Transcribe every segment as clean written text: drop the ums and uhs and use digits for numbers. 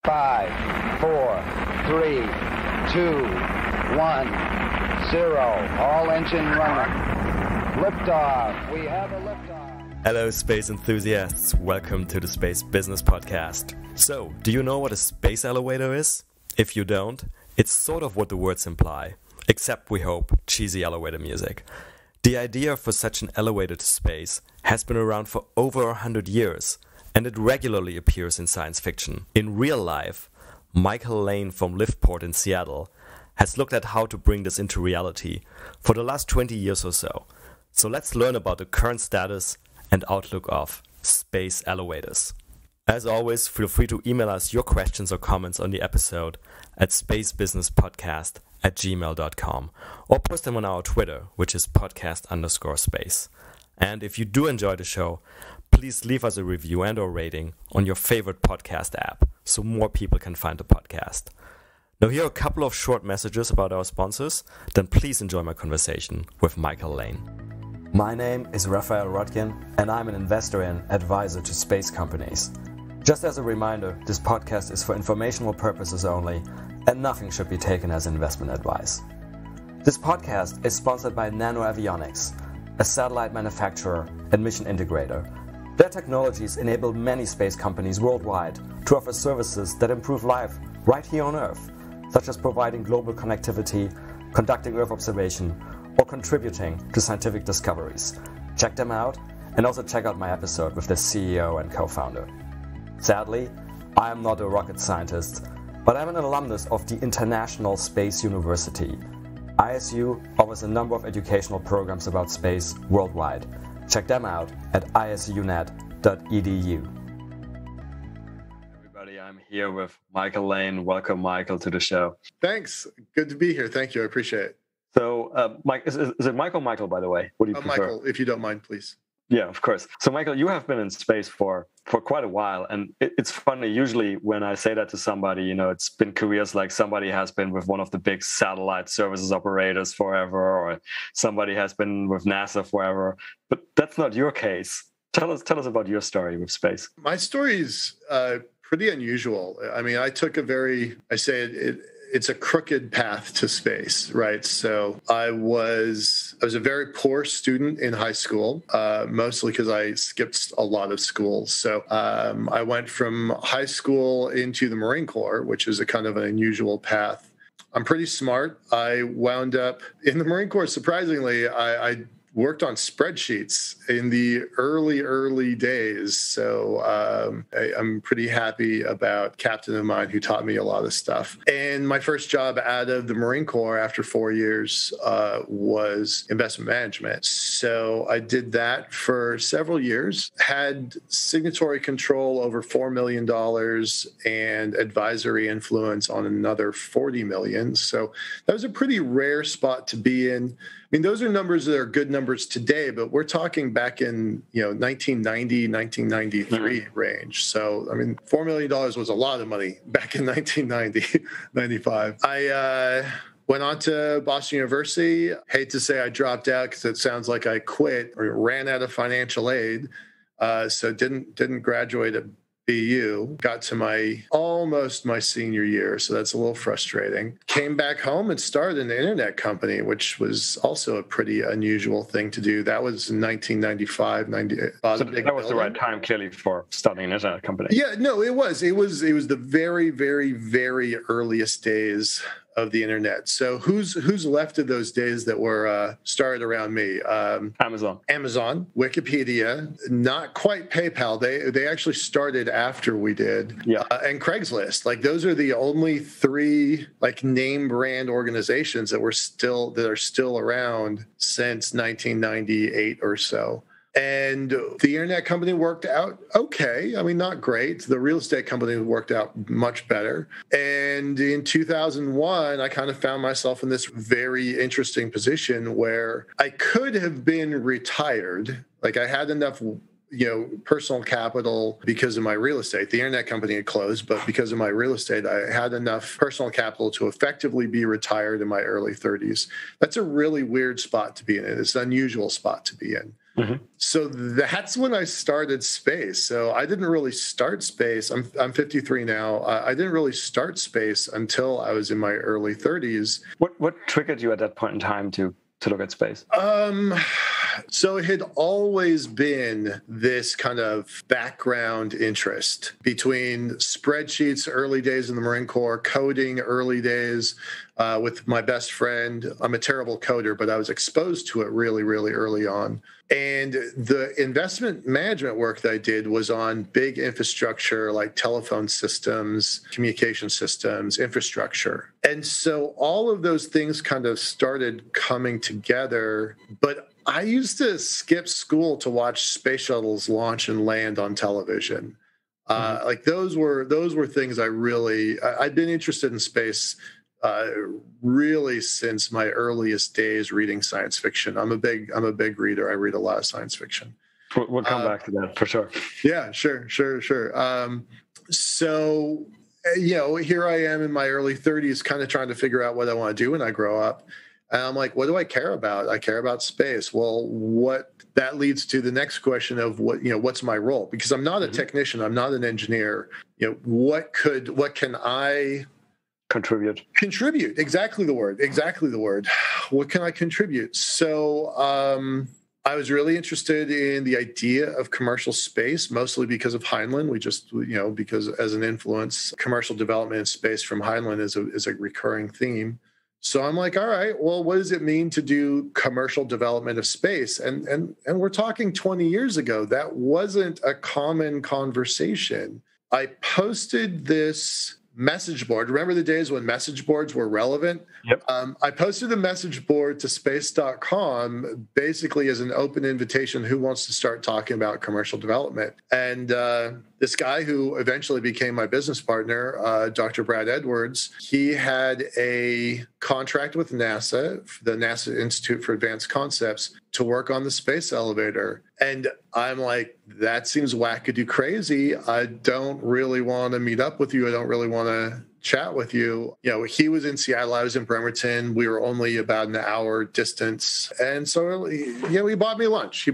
5, 4, 3, 2, 1, 0. All engine running. Liftoff. We have a liftoff. Hello, space enthusiasts. Welcome to the Space Business Podcast. So, do you know what a space elevator is? If you don't, it's sort of what the words imply, except we hope cheesy elevator music. The idea for such an elevator to space has been around for over 100 years, and it regularly appears in science fiction. In real life, Michael Laine from Liftport in Seattle has looked at how to bring this into reality for the last 20 years or so. So let's learn about the current status and outlook of space elevators. As always, feel free to email us your questions or comments on the episode at spacebusinesspodcast@gmail.com or post them on our Twitter, which is podcast_space. And if you do enjoy the show, please leave us a review and or rating on your favorite podcast app so more people can find the podcast. Now here are a couple of short messages about our sponsors, then please enjoy my conversation with Michael Laine. My name is Raphael Rodkin, and I'm an investor and advisor to space companies. Just as a reminder, this podcast is for informational purposes only, and nothing should be taken as investment advice. This podcast is sponsored by Nano Avionics, a satellite manufacturer and mission integrator. Their technologies enable many space companies worldwide to offer services that improve life right here on Earth, such as providing global connectivity, conducting Earth observation, or contributing to scientific discoveries. Check them out, and also check out my episode with the CEO and co-founder. Sadly, I am not a rocket scientist, but I'm an alumnus of the International Space University. ISU offers a number of educational programs about space worldwide. Check them out at isunet.edu. Everybody, I'm here with Michael Laine. Welcome, Michael, to the show. Thanks. Good to be here. Thank you. I appreciate it. So, Mike, is it Michael, by the way? What do you prefer? Michael, if you don't mind, please. Yeah, of course. So, Michael, you have been in space for quite a while. And it's funny, usually when I say that to somebody, you know, it's been careers like somebody has been with one of the big satellite services operators forever, or somebody has been with NASA forever. But that's not your case. Tell us about your story with space. My story is pretty unusual. I mean, I took it's a crooked path to space, right? So I was a very poor student in high school, mostly because I skipped a lot of schools. So I went from high school into the Marine Corps, which is a kind of an unusual path. I'm pretty smart. I wound up in the Marine Corps. Surprisingly, I worked on spreadsheets in the early days. So I'm pretty happy about a captain of mine who taught me a lot of stuff. And my first job out of the Marine Corps after 4 years was investment management. So I did that for several years, had signatory control over $4 million and advisory influence on another $40 million. So that was a pretty rare spot to be in. I mean, those are numbers that are good numbers today, but we're talking back in 1990, 1993 range. So, I mean, $4 million was a lot of money back in 1990, 95. I went on to Boston University. Hate to say I dropped out because it sounds like I quit or ran out of financial aid. So didn't graduate at BU, got to almost my senior year, so that's a little frustrating. Came back home and started an internet company, which was also a pretty unusual thing to do. That was in 1995, 90. So that was the right time, clearly, for starting an internet company. Yeah, no, it was. It was the very, very, very earliest days of the internet. So who's left of those days that were started around me? Amazon, Wikipedia, not quite PayPal. They actually started after we did. Yeah, and Craigslist. Like those are the only three like name brand organizations that are still around since 1998 or so. And the internet company worked out okay. I mean, not great. The real estate company worked out much better. And in 2001, I kind of found myself in this very interesting position where I could have been retired. Like I had enough personal capital because of my real estate. The internet company had closed, but because of my real estate, I had enough personal capital to effectively be retired in my early 30s. That's a really weird spot to be in. It's an unusual spot to be in. So that's when I started space. So I didn't really start space. I'm 53 now. I didn't really start space until I was in my early 30s. What triggered you at that point in time to look at space? So it had always been this kind of background interest between spreadsheets, early days in the Marine Corps, coding, early days with my best friend. I'm a terrible coder, but I was exposed to it really, really early on. And the investment management work that I did was on big infrastructure like telephone systems, communication systems, infrastructure. And so all of those things kind of started coming together. But I used to skip school to watch space shuttles launch and land on television. Like those were things I'd been interested in space really since my earliest days reading science fiction. I'm a big reader. I read a lot of science fiction. We'll come back to that for sure. Yeah, sure. So, here I am in my early 30s, kind of trying to figure out what I want to do when I grow up. And I'm like, what do I care about? I care about space. Well, that leads to the next question of what's my role? Because I'm not a technician. I'm not an engineer. What can I contribute? Exactly the word. What can I contribute? So I was really interested in the idea of commercial space, mostly because of Heinlein. We just, because as an influence, commercial development in space from Heinlein is a recurring theme. So I'm like, all right, well, what does it mean to do commercial development of space? And we're talking 20 years ago. That wasn't a common conversation. I posted this message board. Remember the days when message boards were relevant? Yep. I posted a message board to space.com basically as an open invitation. Who wants to start talking about commercial development? And this guy who eventually became my business partner, Dr. Brad Edwards, he had a contract with NASA, the NASA Institute for Advanced Concepts, to work on the space elevator. And I'm like, that seems wackadoo crazy. I don't really want to meet up with you. I don't really want to chat with you. He was in Seattle, I was in Bremerton. We were only about an hour distance. And so, he bought me lunch.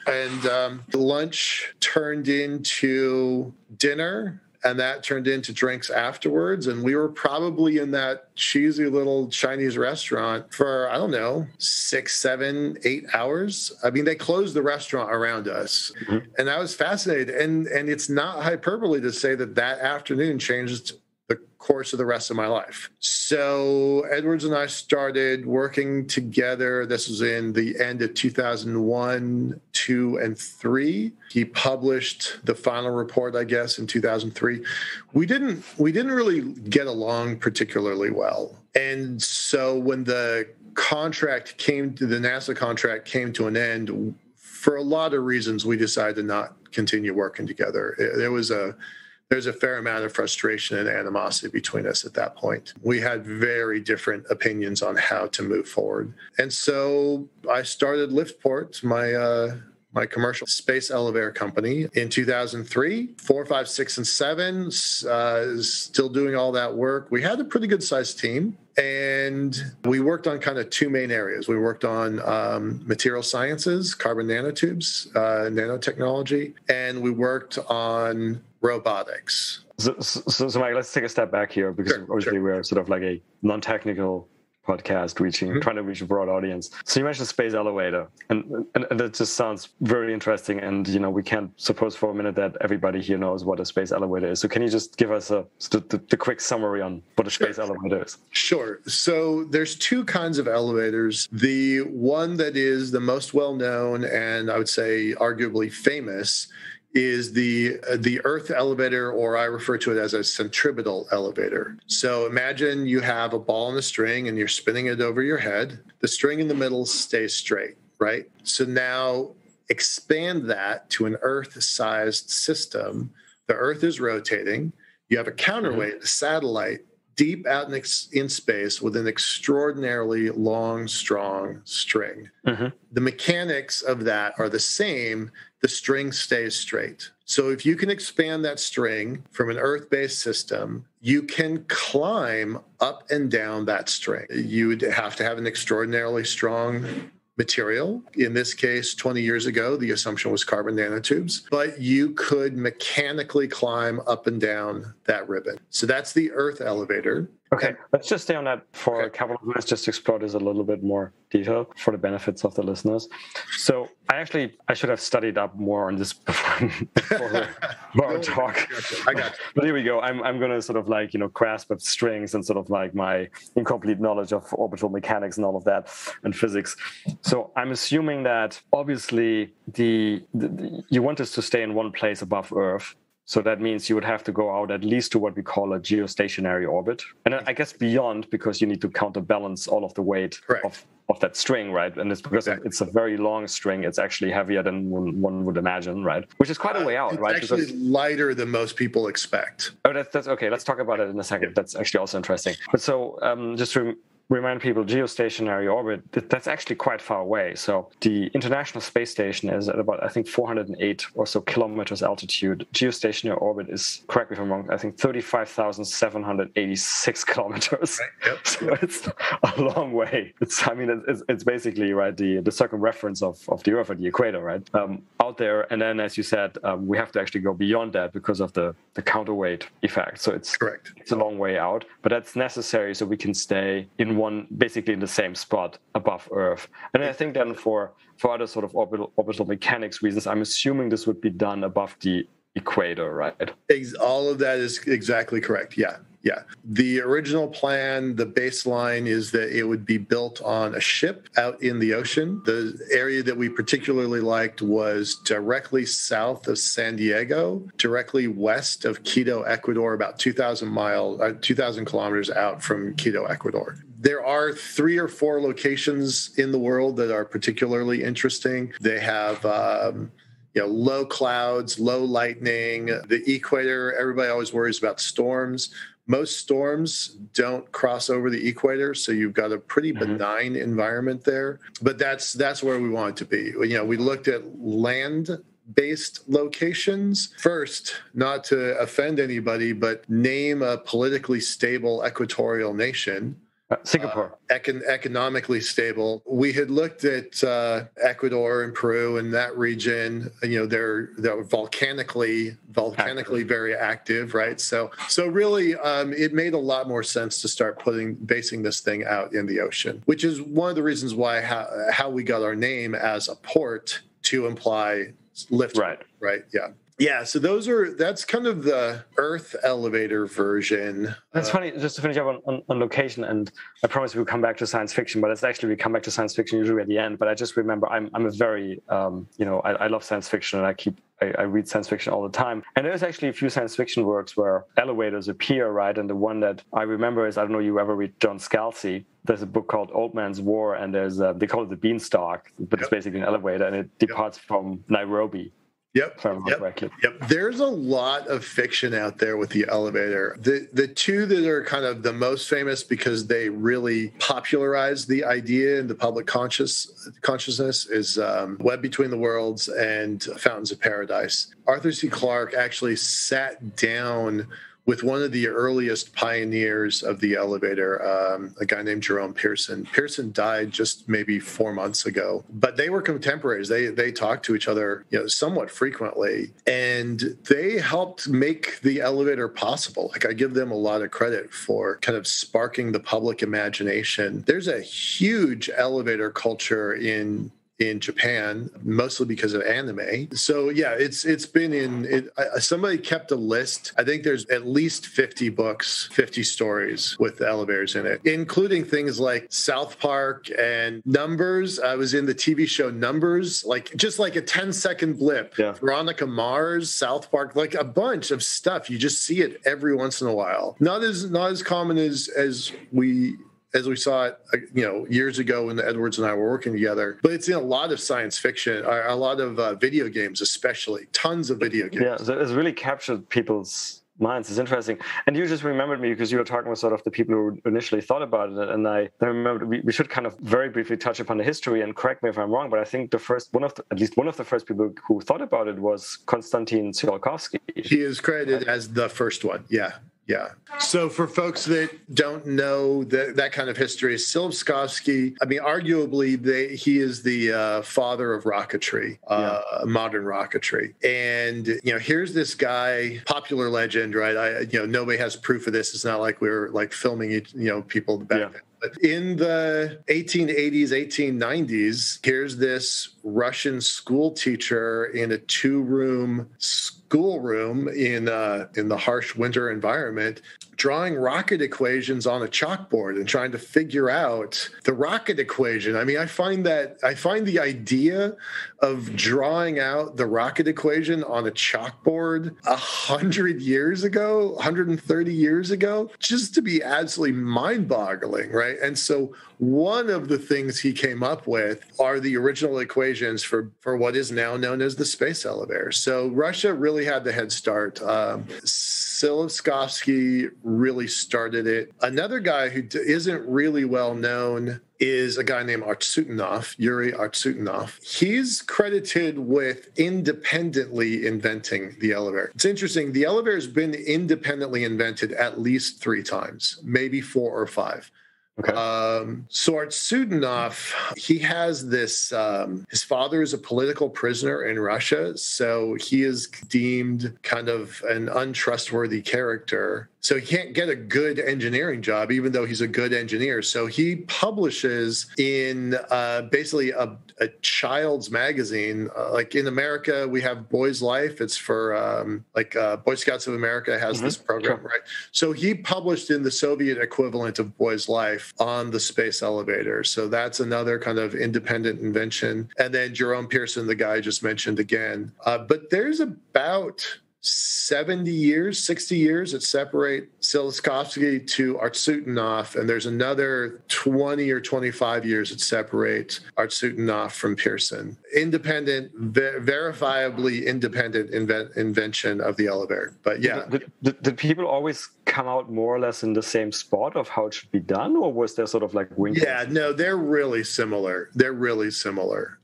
And lunch turned into dinner. And that turned into drinks afterwards. And we were probably in that cheesy little Chinese restaurant for, I don't know, 6, 7, 8 hours. I mean, they closed the restaurant around us. And I was fascinated. And it's not hyperbole to say that afternoon changed the course of the rest of my life. So Edwards and I started working together. This was in the end of 2001, 2, and 3. He published the final report, I guess, in 2003. We didn't really get along particularly well. And so when the NASA contract came to an end, for a lot of reasons, we decided to not continue working together. There's a fair amount of frustration and animosity between us at that point. We had very different opinions on how to move forward. And so I started Liftport, my commercial space elevator company, in 2003. 4, 5, 6, and 7, still doing all that work. We had a pretty good sized team. And we worked on kind of 2 main areas. We worked on material sciences, carbon nanotubes, nanotechnology, and we worked on robotics. So Mike, let's take a step back here, because obviously we're sort of like a non-technical podcast trying to reach a broad audience. So you mentioned space elevator, and that just sounds very interesting. And we can't suppose for a minute that everybody here knows what a space elevator is. So can you just give us the quick summary on what a space elevator is? Sure. So there's 2 kinds of elevators. The one that is the most well-known and I would say arguably famous is the Earth elevator, or I refer to it as a centripetal elevator. So imagine you have a ball and a string and you're spinning it over your head. The string in the middle stays straight, right? So now expand that to an Earth-sized system. The Earth is rotating. You have a counterweight, a satellite, deep out in space with an extraordinarily long, strong string. The mechanics of that are the same. The string stays straight. So if you can expand that string from an Earth-based system, you can climb up and down that string. You would have to have an extraordinarily strong material. In this case, 20 years ago, the assumption was carbon nanotubes, but you could mechanically climb up and down that ribbon. So that's the Earth elevator. Okay, let's just stay on that for a couple of minutes, just to explore this a little bit more detail for the benefits of the listeners. So I should have studied up more on this before our talk. I got you. But here we go. I'm going to sort of like, grasp at strings and sort of like my incomplete knowledge of orbital mechanics and all of that and physics. So I'm assuming that obviously you want us to stay in one place above Earth. So that means you would have to go out at least to what we call a geostationary orbit. And I guess beyond, because you need to counterbalance all of the weight of that string, right? And it's because it's a very long string. It's actually heavier than one would imagine, right? Which is quite a way out, right? It's actually lighter than most people expect. Oh, that's okay. Let's talk about it in a second. That's actually also interesting. But so just to remind people, geostationary orbit, that's actually quite far away. So the International Space Station is at about, I think, 408 or so kilometers altitude. Geostationary orbit is, correct me if I'm wrong, I think 35,786 kilometers. Right. Yep. So it's a long way. It's basically, right, the circumference of the Earth at the equator, right, out there. And then, as you said, we have to actually go beyond that because of the counterweight effect. So it's correct. It's a long way out, but that's necessary so we can stay basically in the same spot above Earth. And I think then for other sort of orbital mechanics reasons, I'm assuming this would be done above the equator, right? All of that is exactly correct. Yeah. The original plan, the baseline is that it would be built on a ship out in the ocean. The area that we particularly liked was directly south of San Diego, directly west of Quito, Ecuador, about 2,000 kilometers out from Quito, Ecuador. There are 3 or 4 locations in the world that are particularly interesting. They have low clouds, low lightning. The equator, everybody always worries about storms. Most storms don't cross over the equator, so you've got a pretty benign environment there. But that's where we want it to be. We looked at land-based locations. First, not to offend anybody, but name a politically stable equatorial nation. Singapore. Economically stable. We had looked at Ecuador and Peru and that region. They're volcanically very active, right? So really, it made a lot more sense to start basing this thing out in the ocean, which is one of the reasons why how we got our name as a port to imply Liftport, right? Yeah. Yeah, so that's kind of the Earth elevator version. That's funny, just to finish up on location, and I promise we'll come back to science fiction, but we come back to science fiction usually at the end. But I just remember I'm a very, I love science fiction, and I read science fiction all the time. And there's actually a few science fiction works where elevators appear, right? And the one that I remember is, I don't know, you ever read John Scalzi? There's a book called Old Man's War, and they call it the Beanstalk, but it's basically an elevator, and it departs from Nairobi. Yep. There's a lot of fiction out there with the elevator. The 2 that are kind of the most famous because they really popularized the idea in the public consciousness is Web Between the Worlds and Fountains of Paradise. Arthur C. Clarke actually sat down with one of the earliest pioneers of the elevator, a guy named Jerome Pearson. Pearson died just maybe 4 months ago, but they were contemporaries. They talked to each other, somewhat frequently, and they helped make the elevator possible. Like, I give them a lot of credit for kind of sparking the public imagination. There's a huge elevator culture in Japan, mostly because of anime. So yeah, it's been somebody kept a list. I think there's at least 50 books, 50 stories with elevators in it, including things like South Park and Numbers. I was in the TV show Numbers, just like a 10-second blip. Yeah. Veronica Mars, South Park, like a bunch of stuff. You just see it every once in a while. Not as common as we saw it, years ago when Edwards and I were working together. But it's in a lot of science fiction, a lot of video games, especially. Tons of video games. Yeah, so it's really captured people's minds. It's interesting. And you just remembered me because you were talking with sort of the people who initially thought about it. And I remember we should kind of very briefly touch upon the history, and correct me if I'm wrong, but I think at least one of the first people who thought about it was Konstantin Tsiolkovsky. He is credited as the first one. Yeah. Yeah. So for folks that don't know that kind of history, Silivskovsky, I mean, arguably, he is the father of rocketry, modern rocketry. And, here's this guy, popular legend, right? Nobody has proof of this. It's not like we're like filming, people back then. But in the 1880s, 1890s, here's this Russian school teacher in a 2-room schoolroom in the harsh winter environment, drawing rocket equations on a chalkboard and trying to figure out the rocket equation. I mean, I find the idea of drawing out the rocket equation on a chalkboard 130 years ago, just to be absolutely mind-boggling, right? And so one of the things he came up with are the original equations for what is now known as the space elevator. So Russia really had the head start. Silivskovsky really started it. Another guy who isn't really well known is a guy named Yuri Artsutinov. He's credited with independently inventing the elevator. It's interesting. The elevator has been independently invented at least 3 times, maybe 4 or 5. Okay. So Artsutinov, he has this, his father is a political prisoner in Russia, so he is deemed kind of an untrustworthy character. So he can't get a good engineering job, even though he's a good engineer. So he publishes in basically a child's magazine. Like in America, we have Boys Life. It's for Boy Scouts of America has this program, right? So he published in the Soviet equivalent of Boys Life on the space elevator. So that's another kind of independent invention. And then Jerome Pearson, the guy I just mentioned again. But there's about 60 years that separate Silivskovsky to Artsutinov, and there's another 20 or 25 years that separate Artsutinov from Pearson. Independent, verifiably independent invention of the elevator. But yeah. Did people always come out more or less in the same spot of how it should be done, or was there sort of like wrinkles? Yeah, no, they're really similar.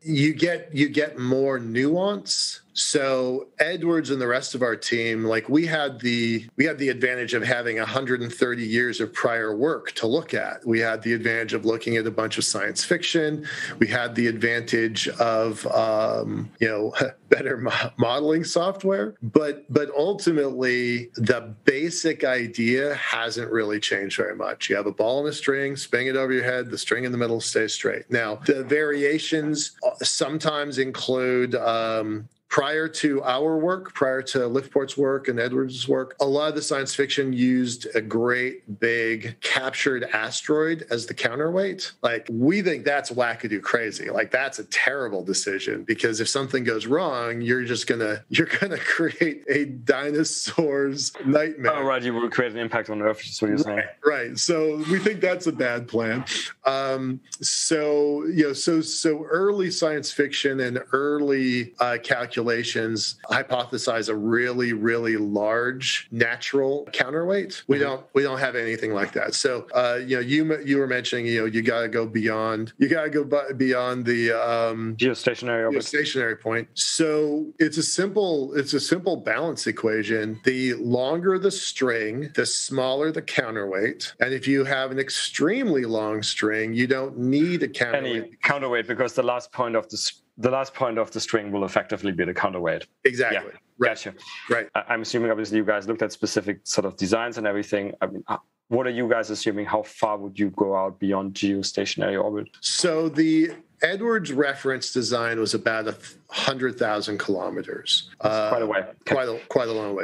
You get more nuance. So Edwards and the rest of our team, like we had the advantage of having 130 years of prior work to look at. We had the advantage of looking at a bunch of science fiction. We had the advantage of better modeling software. But ultimately, the basic idea hasn't really changed very much. You have a ball and a string, spin it over your head. The string in the middle stays straight. Now, the variations sometimes include prior to our work, prior to Liftport's work and Edwards' work, a lot of the science fiction used a great big captured asteroid as the counterweight. Like, we think that's wackadoo crazy. Like, that's a terrible decision, because if something goes wrong, you're gonna create a dinosaur's nightmare. Oh, right. You will create an impact on Earth, is what you're saying. Right. So we think that's a bad plan. So early science fiction and early calculations hypothesize a really, really large natural counterweight. We don't have anything like that. So you were mentioning you got to go beyond the geostationary point. So it's a simple balance equation. The longer the string, the smaller the counterweight. And if you have an extremely long string, you don't need a counterweight. Any counterweight, because the last point of the string will effectively be the counterweight. Exactly. Yeah. Right. Gotcha. Right. I'm assuming, obviously, you guys looked at specific sort of designs and everything. I mean, what are you guys assuming? How far would you go out beyond geostationary orbit? So the Edwards reference design was about 100,000 kilometers. Quite a way. Quite a long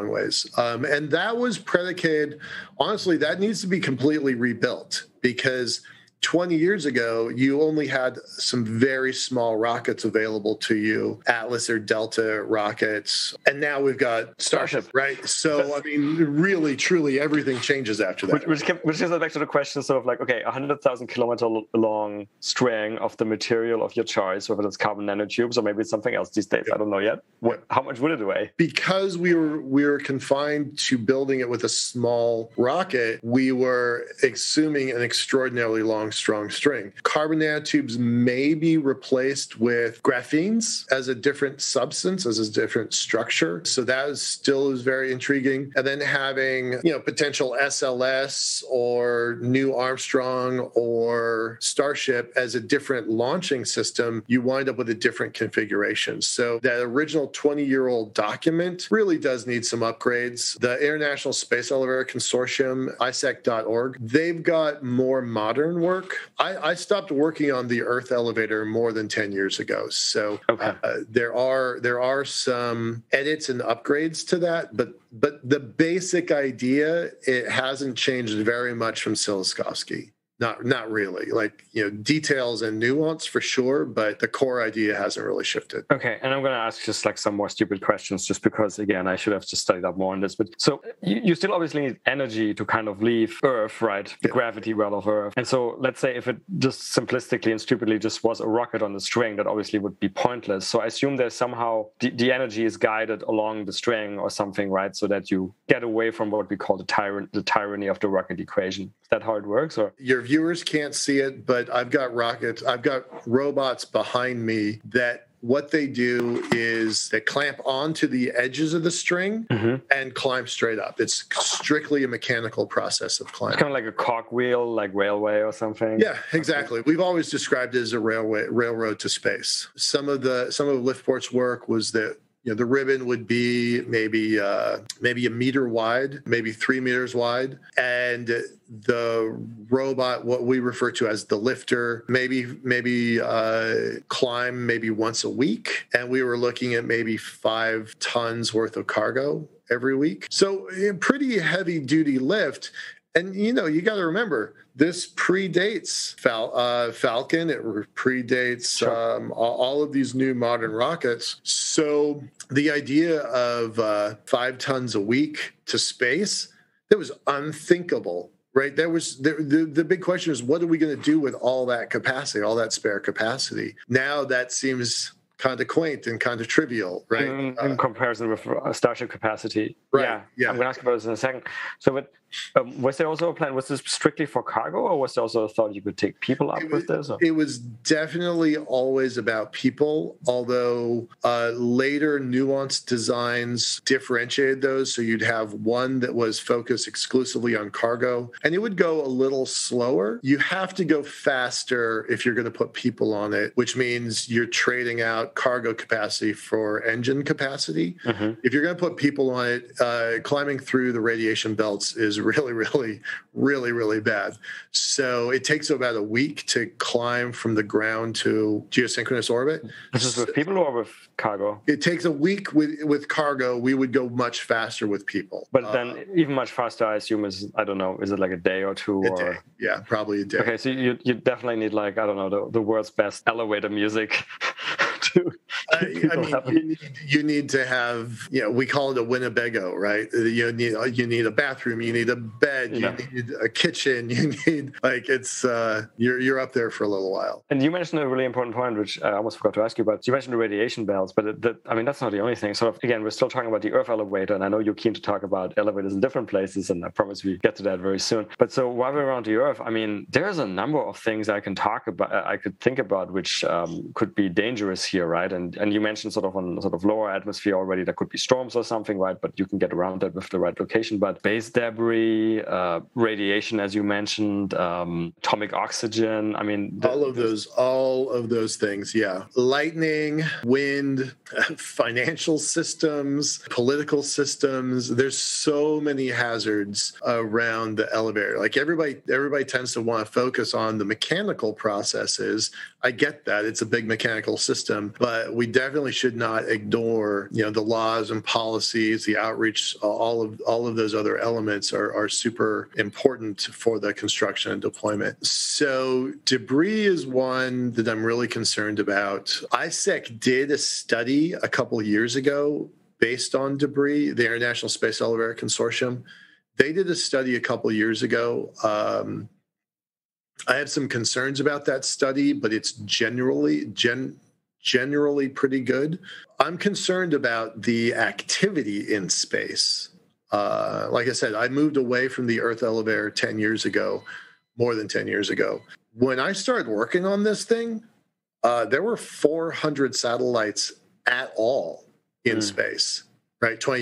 ways. And that was predicated, honestly, that needs to be completely rebuilt, because 20 years ago, you only had some very small rockets available to you, Atlas or Delta rockets. And now we've got Starship, right? So, I mean, really, truly, everything changes after that. Which gets back to the question, sort of like, okay, 100,000 kilometer long string of the material of your choice, whether it's carbon nanotubes or maybe it's something else these days. I don't know yet. How much would it weigh? Because we were confined to building it with a small rocket, we were assuming an extraordinarily long strong string. Carbon nanotubes may be replaced with graphenes as a different substance, as a different structure. So that still is very intriguing. And then having, potential SLS or New Armstrong or Starship as a different launching system, you wind up with a different configuration. So that original 20-year-old document really does need some upgrades. The International Space Elevator Consortium, isec.org, they've got more modern work. I stopped working on the Earth elevator more than 10 years ago. So there are some edits and upgrades to that, but the basic idea, it hasn't changed very much from Tsiolkovsky. Not really. Details and nuance for sure, but the core idea hasn't really shifted. Okay, and I'm going to ask just some more stupid questions, just because, again, I should have just studied up more on this. But so you still obviously need energy to kind of leave Earth, right? The gravity well of Earth. And so let's say if it just simplistically and stupidly just was a rocket on the string, that obviously would be pointless. So I assume there's somehow the energy is guided along the string or something, right? So that you get away from what we call the tyranny of the rocket equation. Is that how it works? Or your viewers can't see it, but I've got robots behind me that what they do is they clamp onto the edges of the string and climb straight up. It's strictly a mechanical process of climbing. It's kind of like a cogwheel, like railway or something. Yeah, exactly. We've always described it as a railroad to space. Some of Liftport's work was that the ribbon would be maybe a meter wide, maybe 3 meters wide, and the robot, what we refer to as the lifter, maybe climb maybe once a week, and we were looking at maybe 5 tons worth of cargo every week. So a pretty heavy duty lift. And, you know, you got to remember, this predates Falcon. It predates all of these new modern rockets. So the idea of 5 tons a week to space, that was unthinkable, right? That was the big question is, what are we going to do with all that capacity, all that spare capacity? Now that seems kind of quaint and kind of trivial, right? In comparison with Starship capacity. Right. Yeah. I'm going to ask about this in a second. So, but was there also a plan? Was this strictly for cargo, or was there also a thought you could take people up with this? Or? It was definitely always about people, although later nuanced designs differentiated those. So you'd have one that was focused exclusively on cargo, and it would go a little slower. You have to go faster if you're going to put people on it, which means you're trading out cargo capacity for engine capacity. If you're going to put people on it, climbing through the radiation belts is really bad. So it takes about a week to climb from the ground to geosynchronous orbit. This is with people or with cargo? It takes a week with cargo. We would go much faster with people. But then even much faster, I assume, is it like a day or two? Day. Yeah, probably a day. Okay, so you definitely need, like, I don't know, the world's best elevator music. You need to have, we call it a Winnebago, right? You need a bathroom, you need a bed, you need a kitchen, you need, you're up there for a little while. And you mentioned a really important point, which I almost forgot to ask you about. You mentioned the radiation belts, but that's not the only thing. So again, we're still talking about the Earth elevator, and I know you're keen to talk about elevators in different places, and I promise we get to that very soon. But so while we're around the Earth, there's a number of things I could think about, which could be dangerous here, right? And you mentioned sort of lower atmosphere already, there could be storms or something, right? But you can get around that with the right location. But base debris, radiation, as you mentioned, atomic oxygen. All of those things. Yeah. Lightning, wind, financial systems, political systems. There's so many hazards around the elevator. Like everybody tends to want to focus on the mechanical processes. I get that. It's a big mechanical system, but we definitely should not ignore, the laws and policies, the outreach, all of those other elements are super important for the construction and deployment. So debris is one that I'm really concerned about. ISEC did a study a couple of years ago based on debris, the International Space Elevator Consortium. They did a study a couple of years ago. I have some concerns about that study, but it's generally pretty good. I'm concerned about the activity in space. Like I said, I moved away from the Earth elevator more than 10 years ago. when I started working on this thing, there were 400 satellites at all in space, right? 21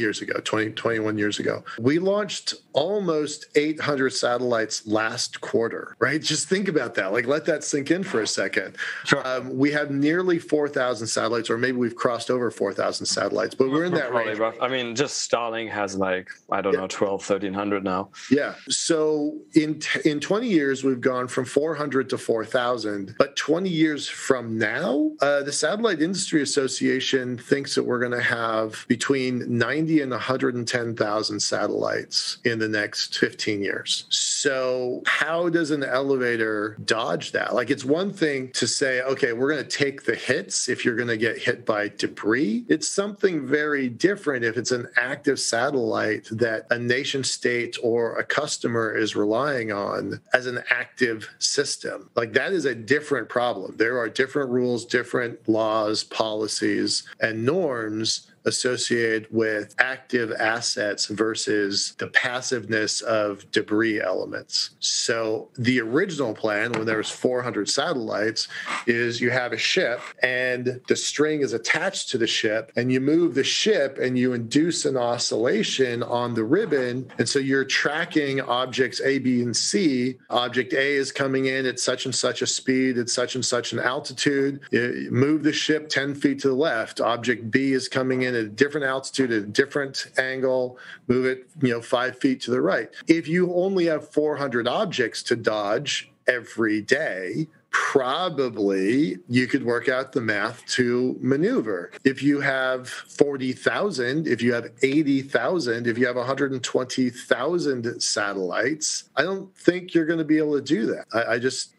years ago. We launched almost 800 satellites last quarter, right? Just think about that. Like, let that sink in for a second. Sure. We have nearly 4,000 satellites, or maybe we've crossed over 4,000 satellites, but we're in that range. Rough. I mean, just Starlink has like, I don't know, 1,300 now. Yeah. So in 20 years, we've gone from 400 to 4,000. But 20 years from now, the Satellite Industry Association thinks that we're going to have between 90 and 110,000 satellites in the next 15 years. So how does an elevator dodge that? Like, it's one thing to say, okay, we're going to take the hits if you're going to get hit by debris. It's something very different if it's an active satellite that a nation state or a customer is relying on as an active system. Like, that is a different problem. There are different rules, different laws, policies, and norms associated with active assets versus the passiveness of debris elements. So the original plan, when there was 400 satellites, is you have a ship and the string is attached to the ship, and you move the ship and you induce an oscillation on the ribbon. And so you're tracking objects A, B, and C. Object A is coming in at such and such a speed, at such and such an altitude. You move the ship 10 feet to the left. Object B is coming in at a different altitude, at a different angle, move it 5 feet to the right. If you only have 400 objects to dodge every day, probably you could work out the math to maneuver. If you have 40,000, if you have 80,000, if you have 120,000 satellites, I don't think you're going to be able to do that.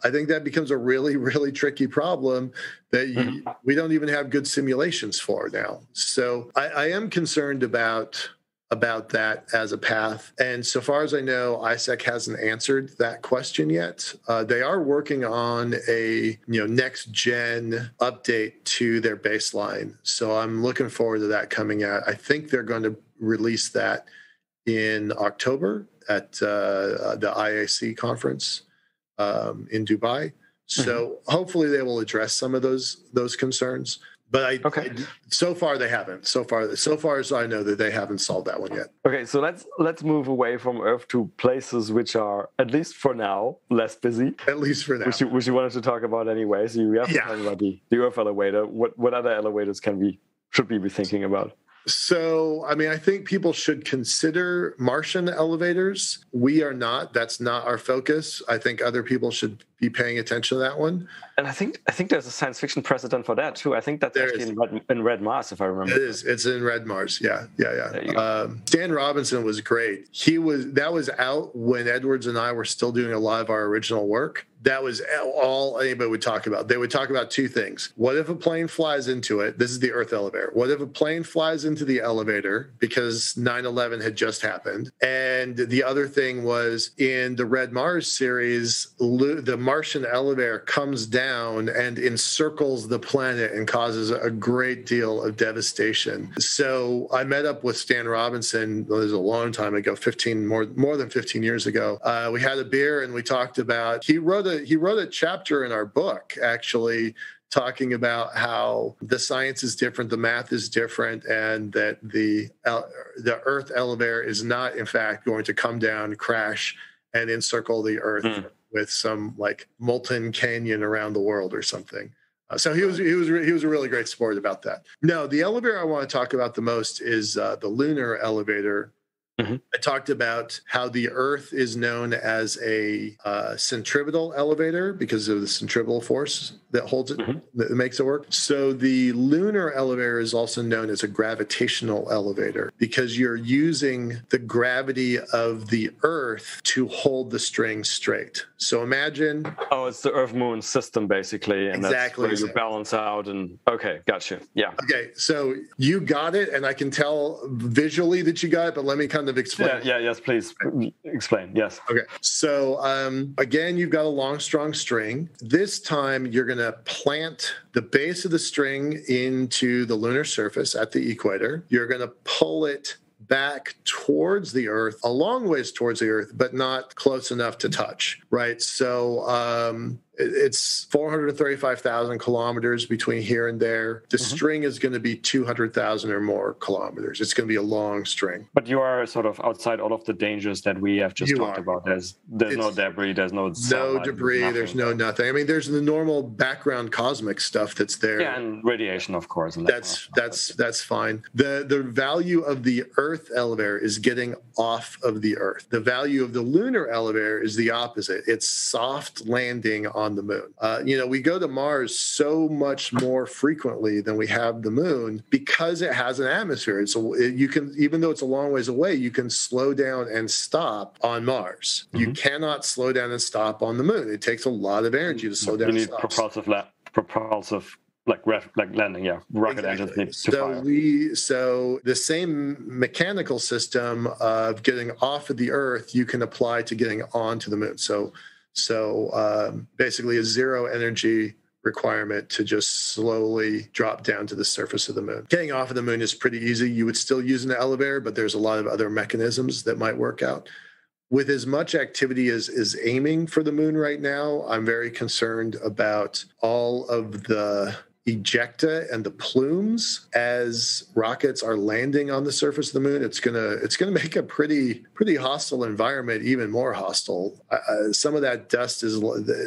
I think that becomes a really, really tricky problem that we don't even have good simulations for now. So I am concerned about that as a path. And so far as I know, ISEC hasn't answered that question yet. They are working on a next gen update to their baseline. So I'm looking forward to that coming out. I think they're going to release that in October at the IAC conference in Dubai. So hopefully they will address some of those concerns. But so far they haven't. So far as I know, that they haven't solved that one yet. Okay, so let's move away from Earth to places which are, at least for now, less busy. At least for now. Which you wanted to talk about anyway. So we have to talk about the Earth elevator. What other elevators should we be thinking about? So, I mean, I think people should consider Martian elevators. We are not. That's not our focus. I think other people should be paying attention to that one. And I think there's a science fiction precedent for that too. I think that's actually in Red Mars, if I remember. It is. It's in Red Mars. Yeah. Stan Robinson was great. That was out when Edwards and I were still doing a lot of our original work. That was all anybody would talk about. They would talk about two things. What if a plane flies into it? This is the Earth elevator. What if a plane flies into the elevator because 9/11 had just happened? And the other thing was, in the Red Mars series, the Martian elevator comes down and encircles the planet and causes a great deal of devastation. So I met up with Stan Robinson. It was a long time ago, more than 15 years ago. We had a beer and we talked about. He wrote a chapter in our book, actually, talking about how the science is different, the math is different, and that the Earth elevator is not, in fact, going to come down, crash, and encircle the Earth with some like molten canyon around the world or something. So he was a really great sport about that. No, the elevator I want to talk about the most is the Lunar Elevator. I talked about how the Earth is known as a centripetal elevator because of the centripetal force that holds it, that makes it work. So the Lunar Elevator is also known as a gravitational elevator because you're using the gravity of the Earth to hold the string straight. So imagine... Oh, it's the Earth-Moon system, basically. And exactly. That's where you balance out. And okay, gotcha. Yeah. Okay, so you got it, and I can tell visually that you got it, but let me kind of explain. Yes, please explain. Yes. Okay. So again, you've got a long, strong string. This time, you're going to plant the base of the string into the lunar surface at the equator. You're going to pull it back towards the Earth, a long ways towards the Earth, but not close enough to touch, right? So it's 435,000 kilometers between here and there. The string is going to be 200,000 or more kilometers. It's going to be a long string. But you are sort of outside all of the dangers that we have just talked about. There's no debris, there's no debris, there's no nothing. I mean, there's the normal background cosmic stuff that's there. Yeah, and radiation, of course. And that's fine. The value of the Earth elevator is getting off of the Earth. The value of the lunar elevator is the opposite. It's soft landing on the moon. We go to Mars so much more frequently than we have the moon because it has an atmosphere. You can, even though it's a long ways away, you can slow down and stop on Mars. You cannot slow down and stop on the moon. It takes a lot of energy to slow down. You need propulsive like landing, rocket engines need to fire. So the same mechanical system of getting off of the Earth you can apply to getting onto the moon. So basically a zero energy requirement to just slowly drop down to the surface of the moon. Getting off of the moon is pretty easy. You would still use an elevator, but there's a lot of other mechanisms that might work out. With as much activity as is aiming for the moon right now, I'm very concerned about all of the ejecta and the plumes as rockets are landing on the surface of the moon. It's gonna make a pretty hostile environment even more hostile. Some of that dust is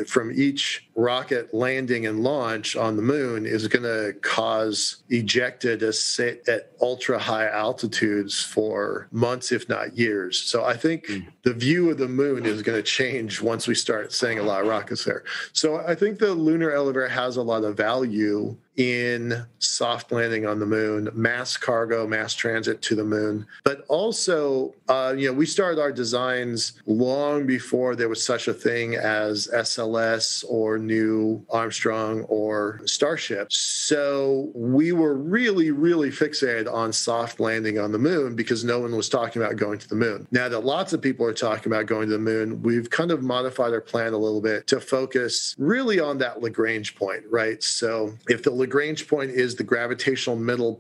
from each rocket landing and launch on the moon is going to cause ejecta to sit at ultra high altitudes for months, if not years. So I think the view of the moon is going to change once we start seeing a lot of rockets there. So I think the lunar elevator has a lot of value in soft landing on the moon, mass cargo, mass transit to the moon. But also, we started our designs long before there was such a thing as SLS or New Armstrong or Starship. So we were really, really fixated on soft landing on the moon because no one was talking about going to the moon. Now that lots of people are talking about going to the moon, we've kind of modified our plan a little bit to focus really on that Lagrange point, right? So if the Lagrange point is the gravitational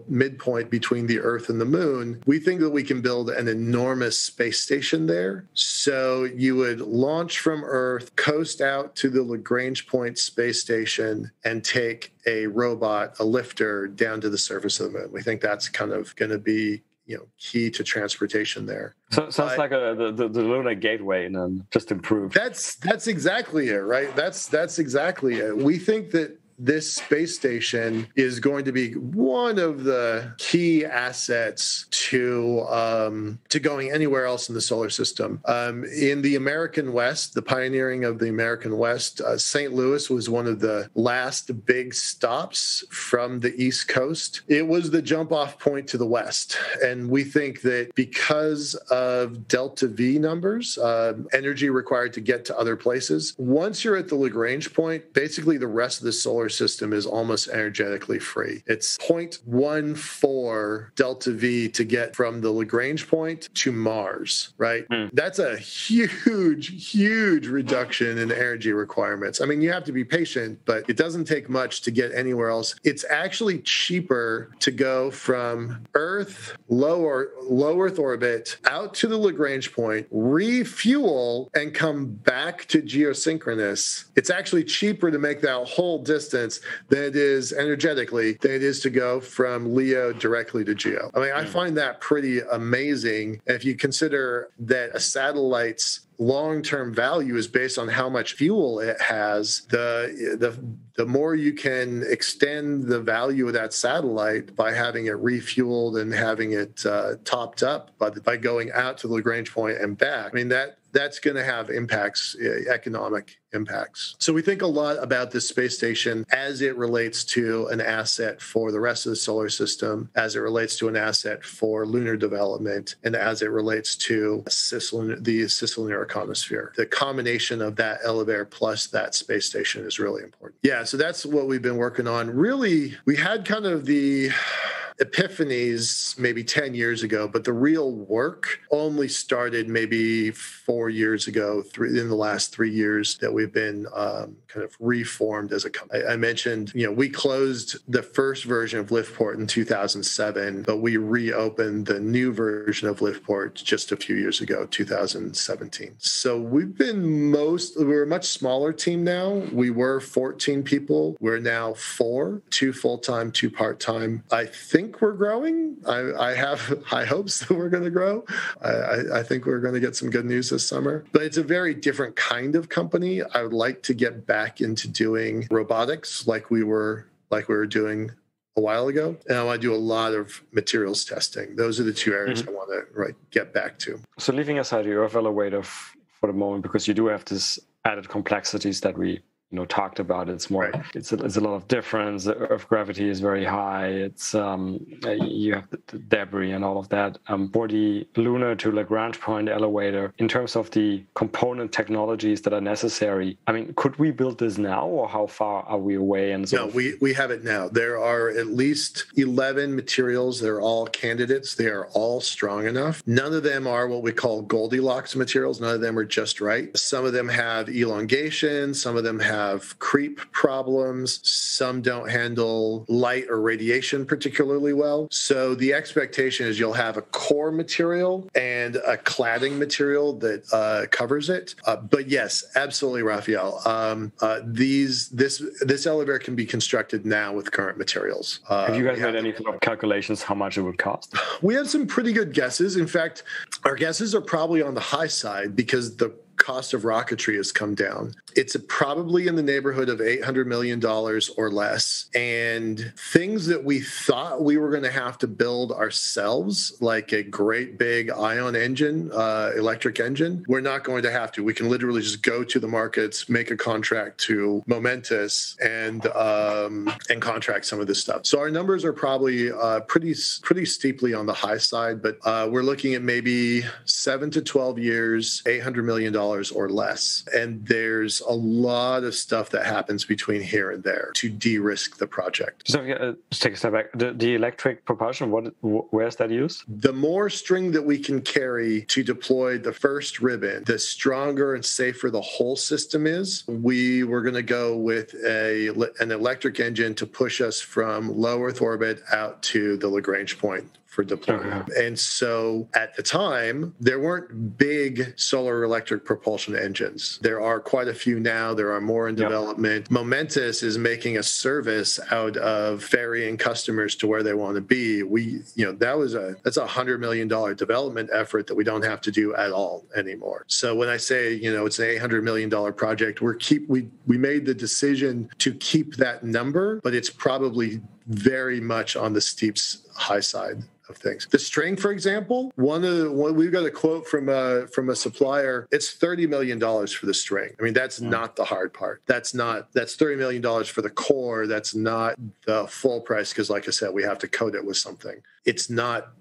midpoint between the Earth and the moon, we think that we can build an enormous space station there. So you would launch from Earth, coast out to the Lagrange point space station, and take a robot, a lifter, down to the surface of the moon. We think that's kind of going to be key to transportation there. So sounds like the lunar gateway, and then just improved. That's exactly it, right? That's exactly it. We think that this space station is going to be one of the key assets to going anywhere else in the solar system. In the American West, the pioneering of the American West, St. Louis was one of the last big stops from the East Coast. It was the jump-off point to the West. And we think that because of delta V numbers, energy required to get to other places, once you're at the Lagrange point, basically the rest of the solar system is almost energetically free. It's 0.14 delta V to get from the Lagrange point to Mars, right? That's a huge reduction in energy requirements. I mean, you have to be patient, but it doesn't take much to get anywhere else. It's actually cheaper to go from Earth, low Earth orbit, out to the Lagrange point, refuel, and come back to geosynchronous. It's actually cheaper to make that whole distance than it is energetically, than it is to go from LEO directly to GEO. I mean, I find that pretty amazing. And if you consider that a satellite's long-term value is based on how much fuel it has, the more you can extend the value of that satellite by having it refueled and having it topped up by going out to the Lagrange point and back. I mean, that's going to have impacts, economic impacts. So we think a lot about this space station as it relates to an asset for the rest of the solar system, as it relates to an asset for lunar development, and as it relates to the cislunar econosphere. The combination of that elevator plus that space station is really important. Yeah, so that's what we've been working on. Really, we had kind of epiphanies maybe 10 years ago, but the real work only started maybe 4 years ago, in the last 3 years that we've been kind of reformed as a company. I mentioned, we closed the first version of Liftport in 2007, but we reopened the new version of Liftport just a few years ago, 2017. So we're a much smaller team now. We were 14 people. We're now 4, 2 full-time, 2 part-time. I think we're growing. I have high hopes that we're going to grow. I think we're going to get some good news this summer. But it's a very different kind of company. I would like to get back into doing robotics like we were doing a while ago. And I want to do a lot of materials testing. Those are the 2 areas I want to get back to. So leaving aside your Earth elevator for the moment, because you do have this added complexities that we talked about. It's more, it's a lot of difference. The Earth gravity is very high. It's you have the debris and all of that. For the lunar to Lagrange point elevator, in terms of the component technologies that are necessary, I mean, could we build this now, or how far are we away? And no, we have it now. There are at least 11 materials. They're all candidates. They are all strong enough. None of them are what we call Goldilocks materials. None of them are just right. Some of them have elongation. Some of them have creep problems. Some don't handle light or radiation particularly well. So the expectation is you'll have a core material and a cladding material that covers it. But yes, absolutely, Raphael. This elevator can be constructed now with current materials. Have you guys made any sort of calculations how much it would cost? We have some pretty good guesses. In fact, our guesses are probably on the high side because the cost of rocketry has come down. It's probably in the neighborhood of $800 million or less. And things that we thought we were going to have to build ourselves, like a great big ion engine, electric engine, we're not going to have to. We can literally just go to the markets, make a contract to Momentus, and contract some of this stuff. So our numbers are probably pretty steeply on the high side, but we're looking at maybe 7 to 12 years, $800 million or less. And there's a lot of stuff that happens between here and there to de-risk the project. So just take a step back. The electric propulsion, where's that used? The more string that we can carry to deploy the first ribbon, the stronger and safer the whole system is. We were going to go with an electric engine to push us from low Earth orbit out to the Lagrange point for deployment. Okay. And so at the time, there weren't big solar electric propulsion engines. There are quite a few now. There are more in development. Momentus is making a service out of ferrying customers to where they want to be. That's a $100 million development effort that we don't have to do at all anymore. So when I say, it's an $800 million project, we made the decision to keep that number, but it's probably very much on the steep high side of things. The string, for example, we've got a quote from a supplier. It's $30 million for the string. I mean, that's not the hard part. That's $30 million for the core. That's not the full price because, like I said, we have to coat it with something. It's not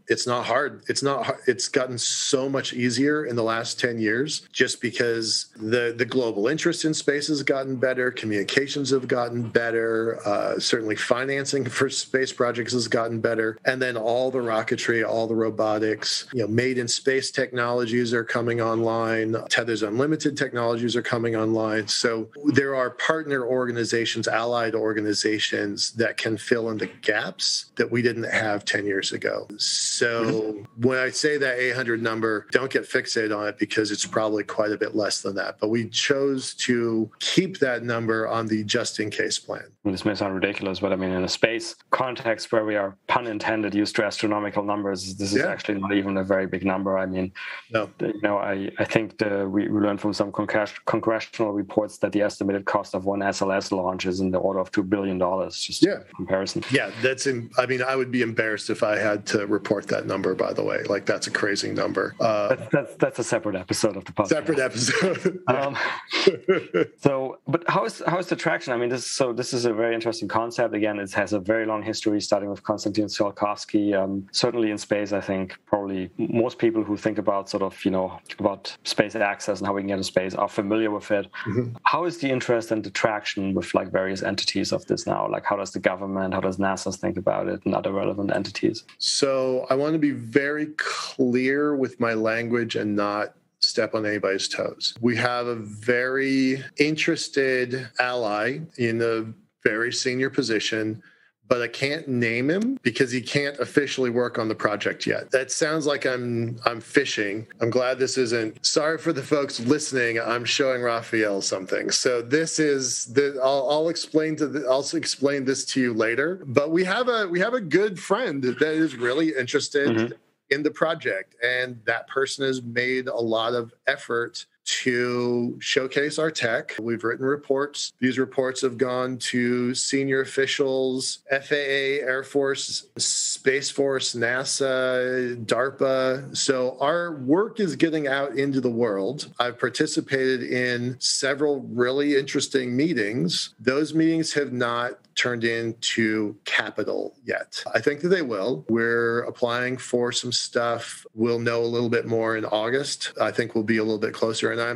hard. It's gotten so much easier in the last 10 years just because the global interest in space has gotten better. Communications have gotten better. Certainly financing for space projects has gotten better. And then all the rocketry, all the robotics, made in space technologies are coming online. Tethers Unlimited technologies are coming online. So there are partner organizations, allied organizations that can fill in the gaps that we didn't have 10 years ago. So when I say that 800 number, don't get fixated on it because it's probably quite a bit less than that. But we chose to keep that number on the just in case plan. This may sound ridiculous, but I mean, in a space context where we are, pun intended, used to astronomical numbers, this is actually not even a very big number. I mean, I think we learned from some congressional reports that the estimated cost of one SLS launch is in the order of $2 billion, just in comparison. Yeah, I would be embarrassed if I had to report that number, by the way. Like, that's a crazy number. That's a separate episode of the podcast. Separate episode. So But how is the traction? I mean, this is a very interesting concept. Again, it has a very long history, starting with Konstantin Tsiolkovsky. Certainly in space, I think probably most people who think about sort of, about space access and how we can get into space are familiar with it. Mm-hmm. How is the interest and the traction with like various entities of this now? Like, how does the government, how does NASA think about it, and other relevant entities? So I want to be very clear with my language and not step on anybody's toes. We have a very interested ally in a very senior position, but I can't name him because he can't officially work on the project yet. That sounds like I'm fishing. I'm glad this isn't. Sorry for the folks listening. I'm showing Raphael something. So this is I'll explain this to you later. But we have a good friend that is really interested in the project, and that person has made a lot of effort to showcase our tech. We've written reports. These reports have gone to senior officials, FAA, Air Force, Space Force, NASA, DARPA. So our work is getting out into the world. I've participated in several really interesting meetings. Those meetings have not turned into capital yet. I think that they will. We're applying for some stuff. We'll know a little bit more in August. I think we'll be a little bit closer. And I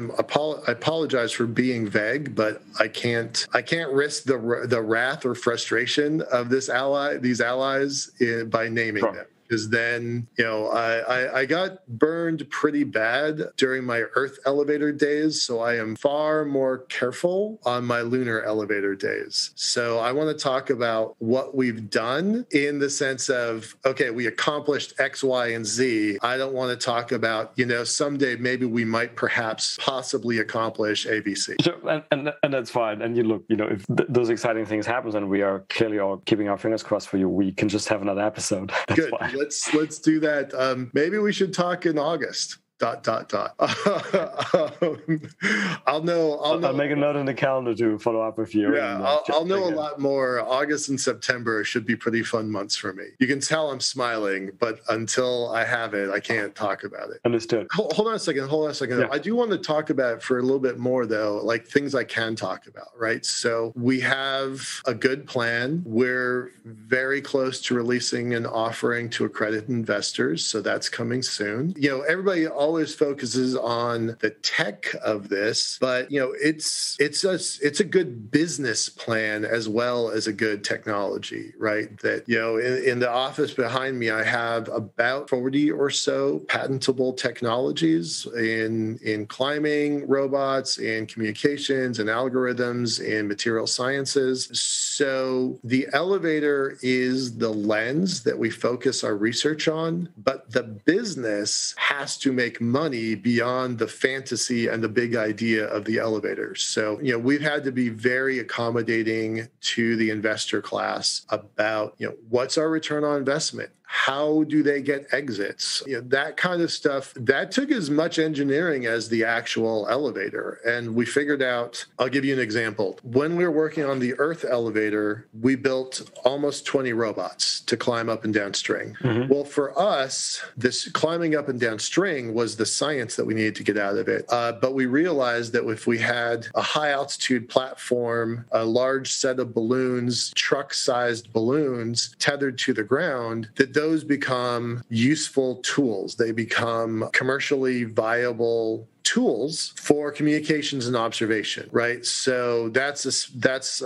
apologize for being vague, but I can't risk the wrath or frustration of these allies by naming them. Because then, I got burned pretty bad during my Earth elevator days, so I am far more careful on my Lunar Elevator days. So I want to talk about what we've done in the sense of, okay, we accomplished X, Y, and Z. I don't want to talk about, someday maybe we might perhaps possibly accomplish ABC. Sure, and that's fine. And you look, if those exciting things happen, and we are clearly all keeping our fingers crossed for you, we can just have another episode. That's good. Fine. Let's do that. Maybe we should talk in August. I'll make a note in the calendar to follow up with you. Yeah, I'll know a lot more. August and September should be pretty fun months for me. You can tell I'm smiling, but until I have it, I can't talk about it. Understood. Hold on a second. Yeah. I do want to talk about it for a little bit more, though, like things I can talk about, right? So we have a good plan. We're very close to releasing an offering to accredited investors, so that's coming soon. Everybody always focuses on the tech of this, but it's a good business plan as well as a good technology, right? That in the office behind me, I have about 40 or so patentable technologies in climbing robots, in communications and algorithms, in material sciences. So the elevator is the lens that we focus our research on, but the business has to make money beyond the fantasy and the big idea of the elevator. So, we've had to be very accommodating to the investor class about, what's our return on investment? How do they get exits? That kind of stuff. That took as much engineering as the actual elevator. And we figured out, I'll give you an example. When we were working on the Earth elevator, we built almost 20 robots to climb up and down string. Mm-hmm. Well, for us, this climbing up and down string was the science that we needed to get out of it. But we realized that if we had a high altitude platform, a large set of balloons, truck-sized balloons tethered to the ground, that those become useful tools. They become commercially viable tools for communications and observation, right? So that's a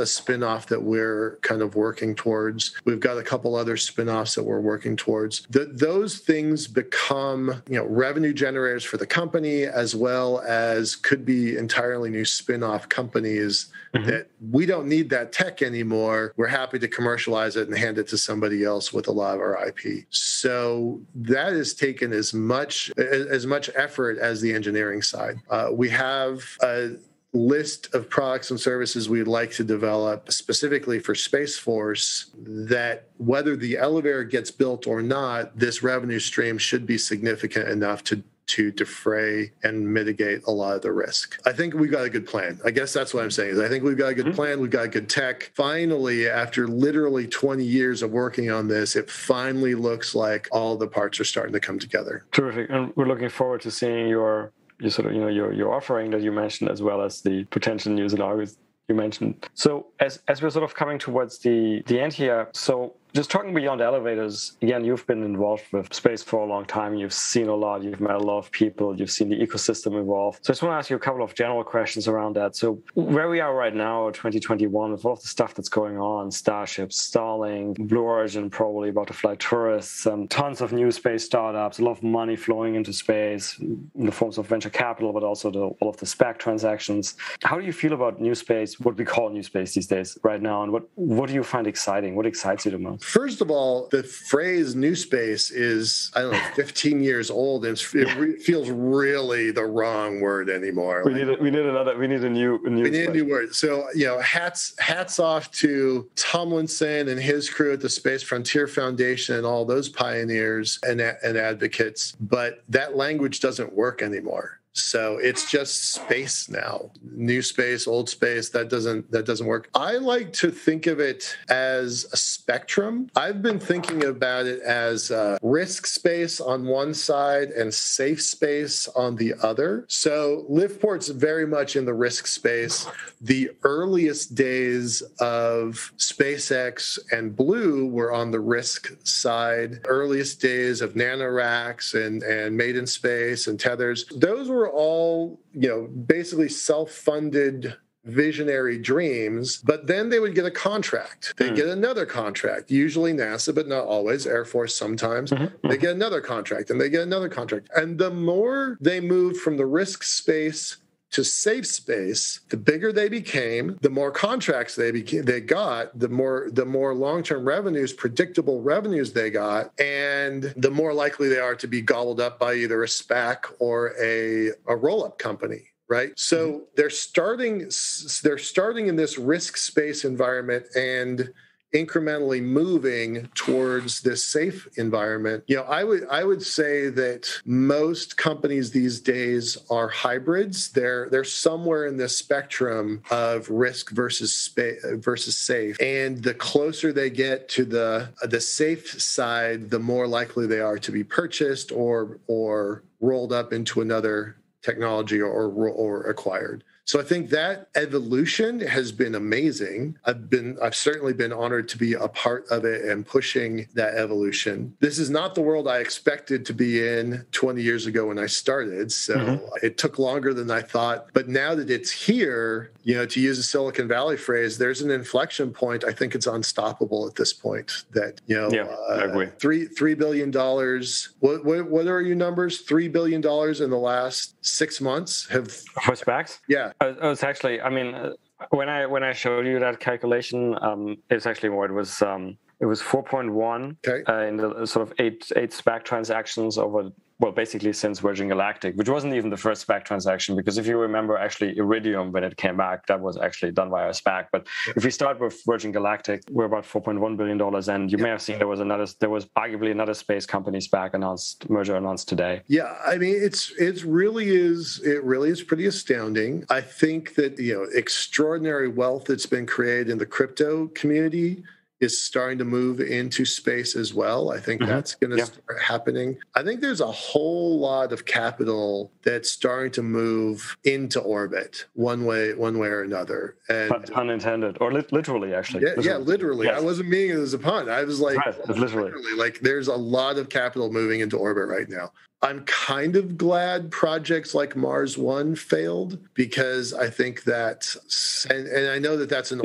spin-off that we're kind of working towards. We've got a couple other spin-offs that we're working towards. Those things become, revenue generators for the company, as well as could be entirely new spin-off companies that we don't need that tech anymore. We're happy to commercialize it and hand it to somebody else with a lot of our IP. So that has taken as much effort as the engineering side. We have a list of products and services we'd like to develop specifically for Space Force that whether the elevator gets built or not, this revenue stream should be significant enough to defray and mitigate a lot of the risk. I think we've got a good plan. I guess that's what I'm saying. I think we've got a good plan. We've got good tech. Finally, after literally 20 years of working on this, it finally looks like all the parts are starting to come together. Terrific. And we're looking forward to seeing your offering that you mentioned, as well as the potential news in August. you mentioned. So as we're sort of coming towards the end here, so just talking beyond elevators, again, you've been involved with space for a long time. You've seen a lot. You've met a lot of people. You've seen the ecosystem evolve. So I just want to ask you a couple of general questions around that. So where we are right now, 2021, with all of the stuff that's going on, Starship, Starlink, Blue Origin probably about to fly tourists, tons of new space startups, a lot of money flowing into space in the forms of venture capital, but also all of the SPAC transactions. How do you feel about new space, what we call new space these days right now? And what do you find exciting? What excites you the most? First of all, the phrase new space is, 15 years old. And it feels really the wrong word anymore. We need a new word. So, hats off to Tomlinson and his crew at the Space Frontier Foundation and all those pioneers and advocates. But that language doesn't work anymore. So it's just space now. New space, old space, that doesn't work. I like to think of it as a spectrum. I've been thinking about it as risk space on one side and safe space on the other. So Liftport's very much in the risk space. The earliest days of SpaceX and Blue were on the risk side. Earliest days of nanoracks and Made in Space and tethers. Those were all, basically self-funded visionary dreams, but then they would get a contract. They'd get another contract, usually NASA, but not always, Air Force sometimes. They get another contract, and they get another contract. And the more they moved from the risk space to safe space, the bigger they became, the more contracts they got, the more long-term revenues, predictable revenues they got, and the more likely they are to be gobbled up by either a SPAC or a roll-up company. Right. So they're starting in this risk space environment and incrementally moving towards this safe environment. I would say that most companies these days are hybrids. They're somewhere in this spectrum of risk versus safe. And the closer they get to the safe side, the more likely they are to be purchased or rolled up into another technology or acquired. So I think that evolution has been amazing. I've certainly been honored to be a part of it and pushing that evolution. This is not the world I expected to be in 20 years ago when I started. So it took longer than I thought. But now that it's here, to use a Silicon Valley phrase, there's an inflection point. I think it's unstoppable at this point. That I agree. $3 billion. What are your numbers? $3 billion in the last 6 months have for SPACs? Yeah. It's actually, when I showed you that calculation, it's actually more. It was 4.1 in the sort of eight SPAC transactions over, basically since Virgin Galactic, which wasn't even the first SPAC transaction, because if you remember, actually Iridium, when it came back, that was actually done via a SPAC. But if we start with Virgin Galactic, we're about $4.1 billion, and you may have seen there was arguably another space company SPAC merger announced today. Yeah, it really is pretty astounding. I think that extraordinary wealth that's been created in the crypto community is starting to move into space as well. I think that's going to start happening. I think there's a whole lot of capital that's starting to move into orbit one way or another. And unintended, or literally, actually. Literally. Yes. I wasn't meaning it as a pun. I was like, literally, like there's a lot of capital moving into orbit right now. I'm kind of glad projects like Mars One failed, because I think that, and I know that's an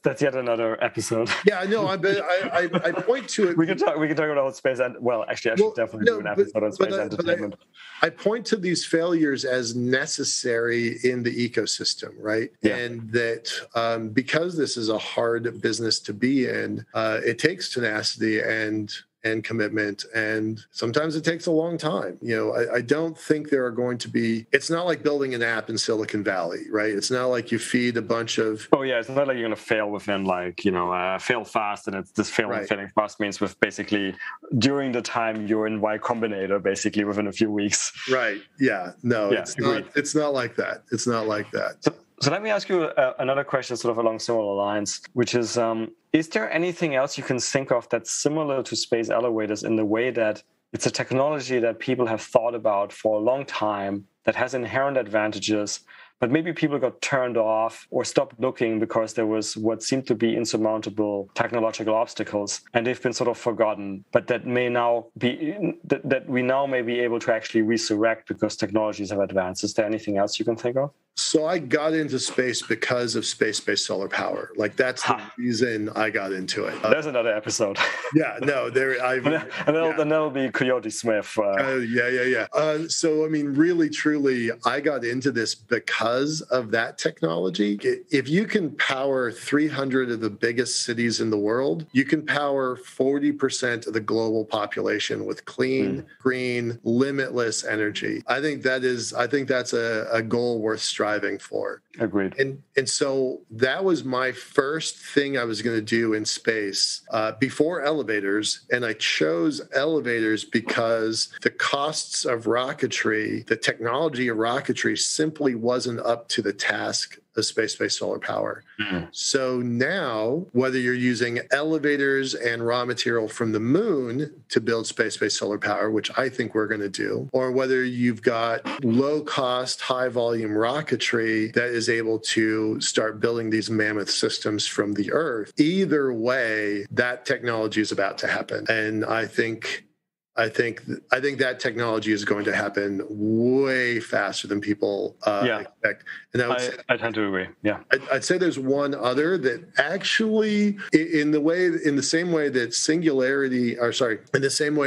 that's yet another episode. Yeah, no, I point to it. we can talk about space, and I should definitely do an episode on space entertainment. I point to these failures as necessary in the ecosystem, right? Yeah. And that because this is a hard business to be in, it takes tenacity and commitment, and sometimes it takes a long time. I don't think there are going to be, it's not like building an app in Silicon Valley, right? It's not like you feed a bunch of it's not like you're going to fail within fail fast, and it's this failing fast means with basically during the time you're in Y Combinator, basically within a few weeks. Right. Yeah. No, it's not like that. It's not like that. So let me ask you another question sort of along similar lines, which is there anything else you can think of that's similar to space elevators in the way that it's a technology that people have thought about for a long time, that has inherent advantages, but maybe people got turned off or stopped looking because there was what seemed to be insurmountable technological obstacles, and they've been sort of forgotten. But that may now be that we now may be able to actually resurrect because technologies have advanced. Is there anything else you can think of? So I got into space because of space-based solar power. Like that's the reason I got into it. There's another episode. Yeah, no, there. And that'll be Coyote Smith. So I mean, really, truly, I got into this because of that technology. If you can power 300 of the biggest cities in the world, you can power 40% of the global population with clean, green, limitless energy. I think that's a goal worth striving for. Agreed. And so that was my first thing I was going to do in space before elevators. And I chose elevators because the costs of rocketry, the technology of rocketry simply wasn't up to the task of space-based solar power. So now, whether you're using elevators and raw material from the moon to build space-based solar power, which I think we're going to do, or whether you've got low-cost, high-volume rocketry that is able to start building these mammoth systems from the Earth, either way, that technology is about to happen. And I think that technology is going to happen way faster than people expect. And I tend to agree. Yeah, I'd say there's one other that actually, in the same way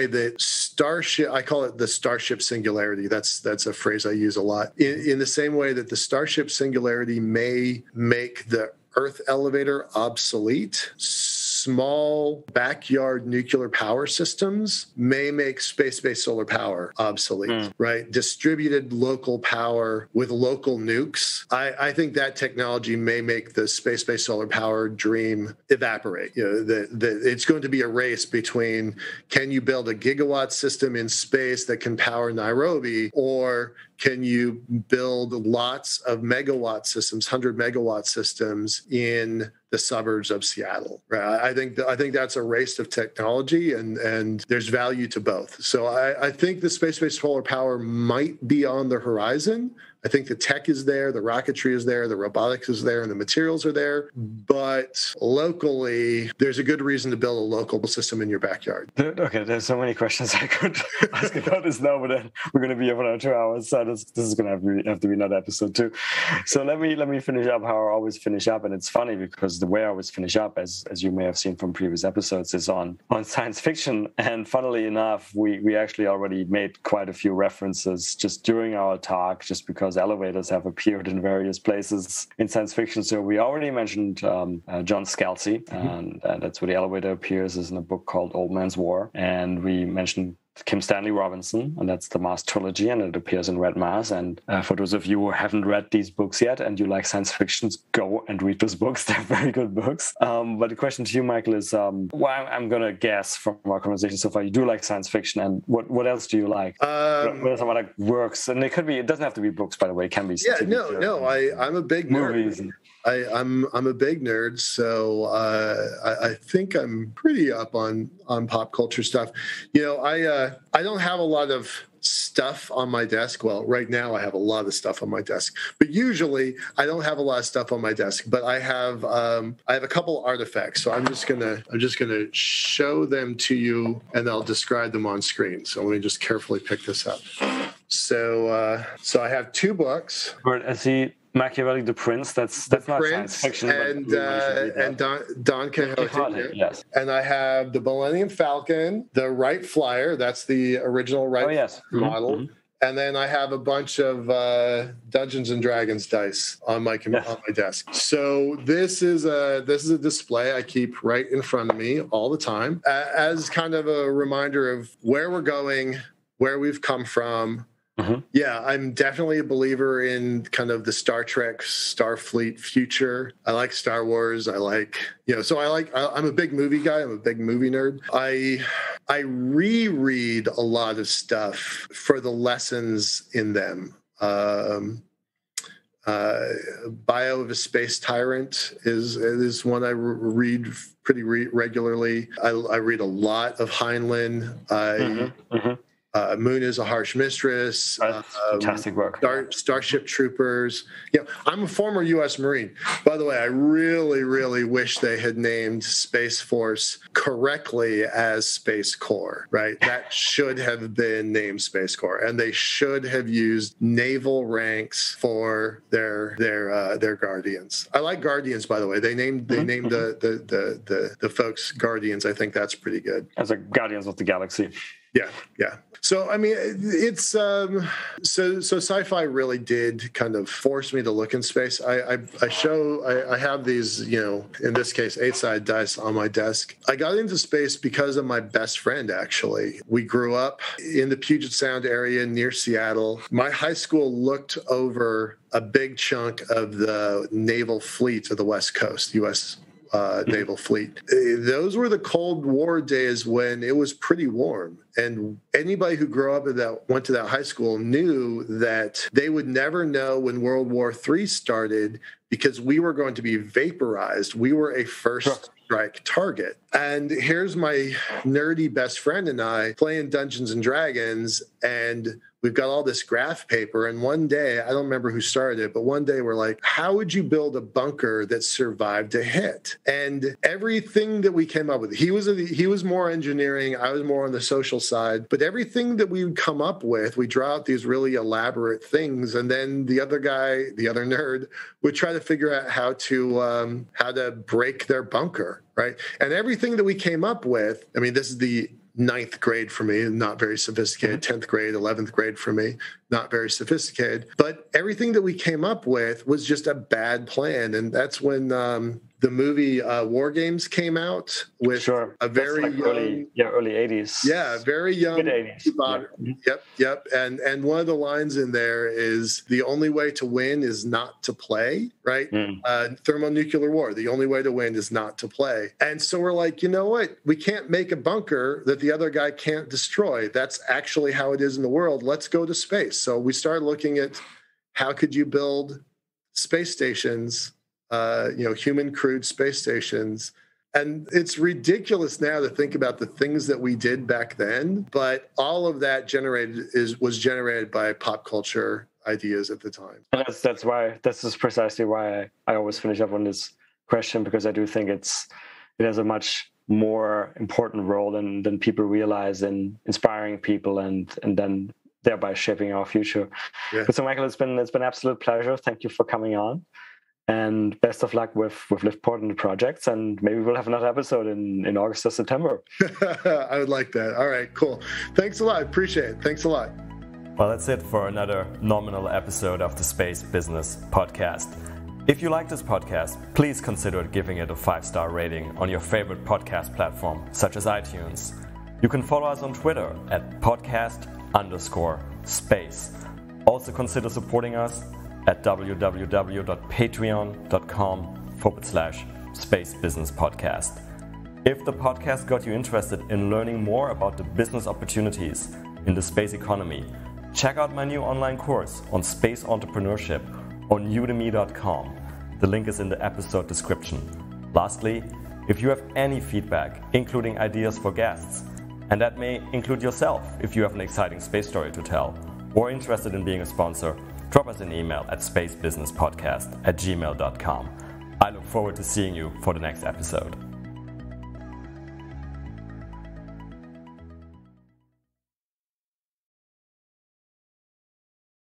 that Starship, I call it the Starship Singularity. That's a phrase I use a lot. In the same way that the Starship Singularity may make the Earth elevator obsolete, small backyard nuclear power systems may make space-based solar power obsolete, right? Distributed local power with local nukes. I think that technology may make the space-based solar power dream evaporate. It's going to be a race between, can you build a gigawatt system in space that can power Nairobi, or can you build lots of megawatt systems, 100 megawatt systems in the suburbs of Seattle? Right? I think that's a race of technology, and there's value to both. So I think the space-based solar power might be on the horizon. I think the tech is there, the rocketry is there, the robotics is there, and the materials are there. But locally, there's a good reason to build a local system in your backyard. Okay, there's so many questions I could ask about this now, but then we're going to be here for another 2 hours, so this is going to have to be another episode too. So let me finish up how I always finish up, and it's funny because the way I always finish up, as you may have seen from previous episodes, is on science fiction. And funnily enough, we actually already made quite a few references just during our talk, just because elevators have appeared in various places in science fiction. So we already mentioned John Scalzi, and that's where the elevator appears, is in a book called Old Man's War. And we mentioned Kim Stanley Robinson, and that's the Mars trilogy, and it appears in Red Mars. And for those of you who haven't read these books yet and you like science fiction, go and read those books. They're very good books. But the question to you, Michael, is I'm going to guess from our conversation so far, you do like science fiction, and what else do you like? What are some other works? And it doesn't have to be books, by the way. It can be I'm a big movies nerd. I'm a big nerd, so I think I'm pretty up on pop culture stuff. I don't have a lot of stuff on my desk. Well, right now I have a lot of stuff on my desk, but usually I don't have a lot of stuff on my desk. But I have a couple artifacts, so I'm just gonna show them to you, and I'll describe them on screen. So let me just carefully pick this up. So I have two books. I see Machiavelli, The Prince. That's not science fiction. And Don Quixote. Yes. And I have the Millennium Falcon, the Wright Flyer. That's the original Wright model. Mm-hmm. And then I have a bunch of Dungeons and Dragons dice on my desk. So this is a display I keep right in front of me all the time as kind of a reminder of where we're going, where we've come from. Mm-hmm. Yeah, I'm definitely a believer in kind of the Star Trek, Starfleet future. I like Star Wars. I'm a big movie guy. I'm a big movie nerd. I reread a lot of stuff for the lessons in them. Bio of a Space Tyrant is one I read pretty regularly. I read a lot of Heinlein. Moon is a Harsh Mistress. Fantastic work. Starship Troopers. Yeah, I'm a former U.S. Marine. By the way, I really, really wish they had named Space Force correctly as Space Corps, right? That should have been named Space Corps, and they should have used naval ranks for their Guardians. I like Guardians, by the way. They named the folks Guardians. I think that's pretty good. As a Guardians of the Galaxy. Yeah. So, I mean, it's so sci-fi really did kind of force me to look in space. I have these, in this case, 8-sided dice on my desk. I got into space because of my best friend, actually. We grew up in the Puget Sound area near Seattle. My high school looked over a big chunk of the naval fleet of the West Coast, U.S. Naval fleet. Those were the Cold War days when it was pretty warm. And anybody who grew up went to that high school knew that they would never know when World War III started because we were going to be vaporized. We were a first strike target. And here's my nerdy best friend and I playing Dungeons and Dragons, and we've got all this graph paper. And one day, I don't remember who started it, but one day we're like, how would you build a bunker that survived a hit? And everything that we came up with, he was more engineering, I was more on the social side, but everything that we would come up with, we draw out these really elaborate things. And then the other guy, the other nerd, would try to figure out how to break their bunker, right? And everything that we came up with, I mean, this is the 9th grade for me, not very sophisticated. 10th grade, 11th grade for me, not very sophisticated. But everything that we came up with was just a bad plan. And that's when the movie War Games came out with a very young... early 80s. Yeah, very young. Mid-80s. Yep. And one of the lines in there is, the only way to win is not to play, right? Thermonuclear war, the only way to win is not to play. And so we're like, you know what? We can't make a bunker that the other guy can't destroy. That's actually how it is in the world. Let's go to space. So we started looking at how could you build space stations, human crewed space stations. And it's ridiculous now to think about the things that we did back then, but all of that was generated by pop culture ideas at the time. And this is precisely why I always finish up on this question, because I do think it has a much more important role than people realize in inspiring people and then thereby shaping our future. Yeah. But so Michael, it's been an absolute pleasure. Thank you for coming on. And best of luck with Liftport and the projects. And maybe we'll have another episode in August or September. I would like that. All right, cool. Thanks a lot. Appreciate it. Thanks a lot. Well, that's it for another nominal episode of the Space Business Podcast. If you like this podcast, please consider giving it a 5-star rating on your favorite podcast platform, such as iTunes. You can follow us on Twitter at podcast_space. Also consider supporting us at www.patreon.com/Space Business Podcast. If the podcast got you interested in learning more about the business opportunities in the space economy, check out my new online course on space entrepreneurship on udemy.com. The link is in the episode description. Lastly, if you have any feedback, including ideas for guests, and that may include yourself if you have an exciting space story to tell, or interested in being a sponsor, drop us an email at spacebusinesspodcast@gmail.com. I look forward to seeing you for the next episode.